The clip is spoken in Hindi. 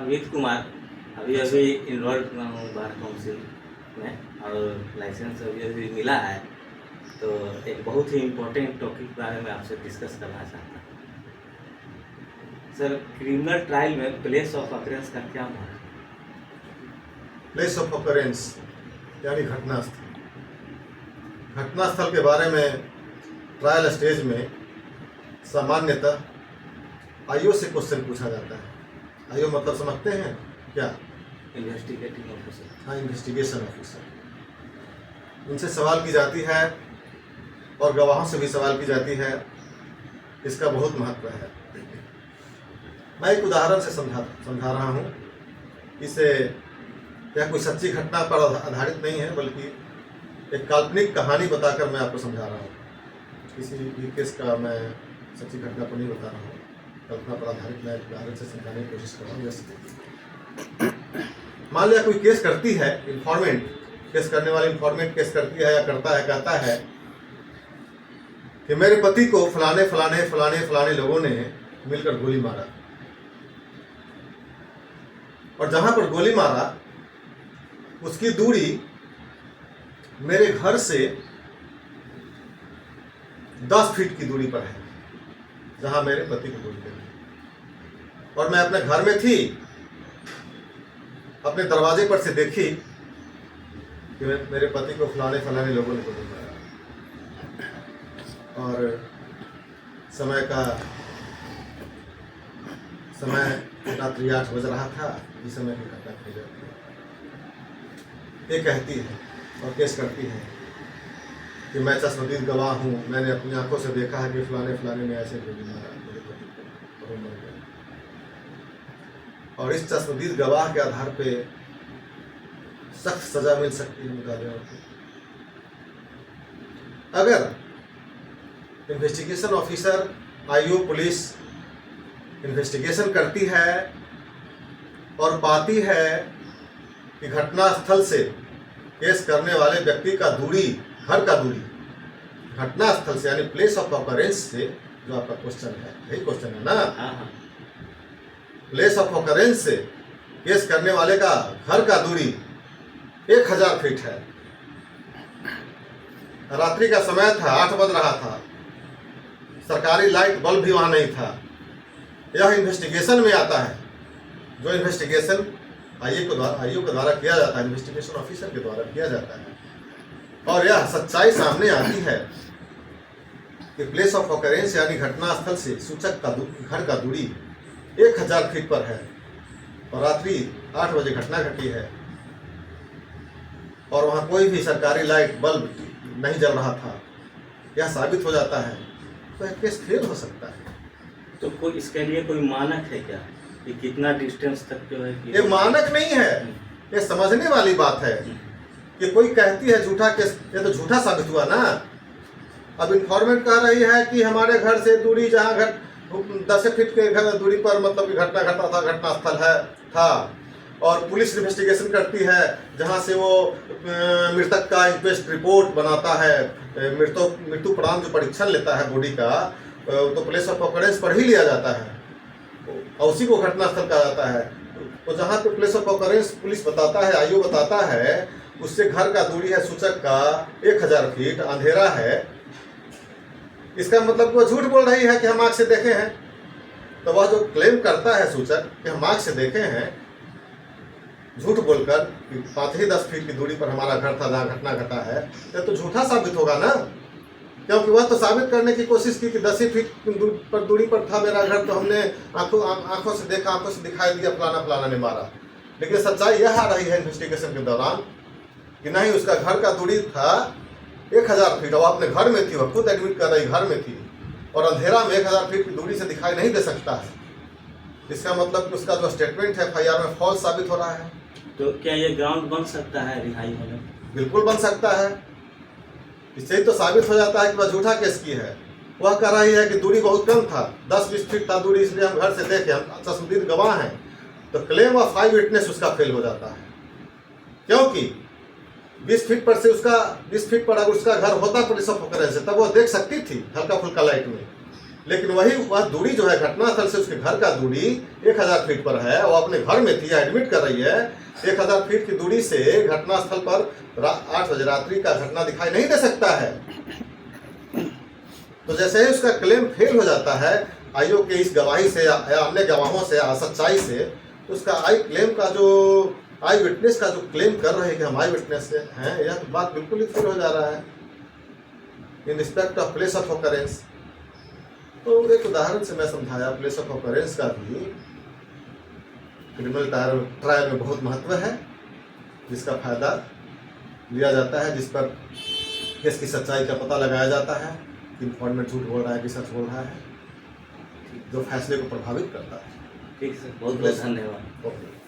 अमित कुमार अभी इन्वॉल्व हुआ हूँ बार काउंसिल में और लाइसेंस अभी मिला है। तो एक बहुत ही इम्पोर्टेंट टॉपिक के बारे में आपसे डिस्कस करना चाहता हूँ। सर, क्रिमिनल ट्रायल में प्लेस ऑफ अकरेंस का क्या महत्व है? प्लेस ऑफ अकरेंस यानी घटनास्थल। घटनास्थल के बारे में ट्रायल स्टेज में सामान्यतः आईओ से क्वेश्चन पूछा जाता है। आईओ मतलब समझते हैं क्या? Investigating officer. हाँ, इन्वेस्टिगेशन ऑफिसर। उनसे सवाल की जाती है और गवाहों से भी सवाल की जाती है। इसका बहुत महत्व है। मैं एक उदाहरण से समझा रहा हूँ। इसे यह कोई सच्ची घटना पर आधारित नहीं है, बल्कि एक काल्पनिक कहानी बताकर मैं आपको समझा रहा हूँ। किसी भी केस का मैं सच्ची घटना पर नहीं बता रहा हूँ, कल्पना पर आधारित मैं उदाहरण से समझाने की कोशिश कर रहा हूँ। जैसे मान लिया कोई केस करती है, इंफॉर्मेंट केस करने वाली इंफॉर्मेंट केस करती है या करता है, कहता है कि मेरे पति को फलाने फलाने फलाने फलाने लोगों ने मिलकर गोली मारा, और जहां पर गोली मारा उसकी दूरी मेरे घर से 10 फीट की दूरी पर है, जहां मेरे पति को गोली लगी। और मैं अपने घर में थी, अपने दरवाजे पर से देखी कि मेरे पति को फलाने फलाने लोगों ने गोली मारा। और समय रात्रि 8 बज रहा था। इस समय की घटना की जाती है। ये कहती है और केस करती है कि मैं चश्मदीद गवाह हूँ, मैंने अपनी आंखों से देखा है कि फलाने फलाने ने ऐसे गोली मारा मेरे पति को और वो मर गए। और इस चश्मदीद गवाह के आधार पे सख्त सजा मिल सकती है मुकदमे को। अगर investigation officer, IO, police investigation करती है और पाती है कि घटनास्थल से केस करने वाले व्यक्ति का दूरी, घर का दूरी घटनास्थल से यानी प्लेस ऑफ ऑकरेंस से, जो आपका क्वेश्चन है, यही क्वेश्चन है ना, प्लेस ऑफ ऑकरेंस से केस करने वाले का घर का दूरी 1000 फीट है। रात्रि का समय था, 8 बज रहा था, सरकारी लाइट बल्ब भी वहां नहीं था। यह इन्वेस्टिगेशन में आता है, जो इन्वेस्टिगेशन आईओ के द्वारा किया जाता है, इन्वेस्टिगेशन ऑफिसर के द्वारा किया जाता है। और यह सच्चाई सामने आती है कि प्लेस ऑफ ऑकरेंस यानी घटनास्थल से सूचक का घर का दूरी 1000 फीट पर है और रात्रि 8 बजे घटना घटी है और वहां कोई भी सरकारी लाइट बल्ब नहीं जल रहा था। यह साबित हो जाता है तो यह केस फेल हो सकता है। तो कोई इसके लिए कोई मानक है क्या कि कितना डिस्टेंस तक जो है कि... ये मानक नहीं है, ये समझने वाली बात है कि कोई कहती है झूठा केस, ये तो झूठा साबित हुआ ना। अब इन्फॉर्मेंट कह रही है कि हमारे घर से दूरी जहाँ 10 फीट के घर दूरी पर मतलब कि घटना घटा था, घटनास्थल है था। और पुलिस इन्वेस्टिगेशन करती है जहाँ से वो मृतक का इंक्वेस्ट रिपोर्ट बनाता है, मृत्यु उपरांत जो परीक्षण लेता है बॉडी का, तो प्लेस ऑफ ऑकरेंस पर ही लिया जाता है और उसी को घटनास्थल कहा जाता है। तो जहाँ पे प्लेस ऑफ ऑकरेंस पुलिस बताता है, आईओ बताता है, उससे घर का दूरी है सूचक का 1000 फीट, अंधेरा है। इसका मतलब वो झूठ बोल रही है कि हम आँख से देखे हैं। तो वह जो क्लेम करता है सूचक कि हम आँख से देखे हैं, झूठ बोलकर 5 ही 10 फीट की दूरी पर हमारा घर था जहाँ घटना घटा है, तो झूठा साबित होगा ना। क्योंकि वह तो साबित करने की कोशिश की कि 10 ही फीट पर दूरी पर था मेरा घर, तो हमने आंखों से देखा, आंखों से दिखाई दिया फलाना फलाना ने मारा। लेकिन सच्चाई यह आ रही है इन्वेस्टिगेशन के दौरान कि नहीं, उसका घर का दूरी था 1000 फीट और अपने घर में थी, वह खुद एडमिट कर रही घर में थी और अंधेरा में 1000 फीट की दूरी से दिखाई नहीं दे सकता है। इसका मतलब कि उसका जो स्टेटमेंट है FIR में फॉल्स साबित हो रहा है। तो क्या ये ग्राउंड बन सकता है रिहाई होने? बिल्कुल बन सकता है। इससे ही तो साबित हो जाता है कि वह झूठा केस की है। वह कह रही है कि दूरी बहुत कम था, 10-20 फीट था दूरी, इसलिए हम घर से देखे, हम चश्मदीद गवाह हैं। तो क्लेम ऑफ आई विटनेस उसका फेल हो जाता है, क्योंकि 20 फीट पर से उसका 20 फीट पर अगर उसका घर होता पुलिस ऑफ ऑकरेंस से, तब वो देख सकती थी हल्का फुल्का लाइट में। लेकिन वह दूरी जो है घटनास्थल से उसके घर का दूरी 1000 फीट पर है, वो अपने घर में थी, एडमिट कर रही है। 1000 फीट की दूरी से घटनास्थल पर 8 बजे रात्रि का घटना दिखाई नहीं दे सकता है। तो जैसे ही उसका क्लेम फेल हो जाता है आईओ के इस गवाही से या अन्य गवाहों से या सच्चाई से, तो उसका आई विटनेस का जो क्लेम कर रहे हैं कि हम आई विटनेस हैं, यह तो बात बिल्कुल ही फेल हो जा रहा है in respect of place of occurrence. तो एक उदाहरण से मैं समझाया प्लेस ऑफ ऑकरेंस का भी क्रिमिनल ट्रायल में बहुत महत्व है, जिसका फायदा लिया जाता है, जिस पर केस की सच्चाई का पता लगाया जाता है कि इन्फॉर्मेंट झूठ बोल रहा है कि सच बोल रहा है, जो फैसले को प्रभावित करता है। ठीक सर, बहुत बहुत धन्यवाद। ओके।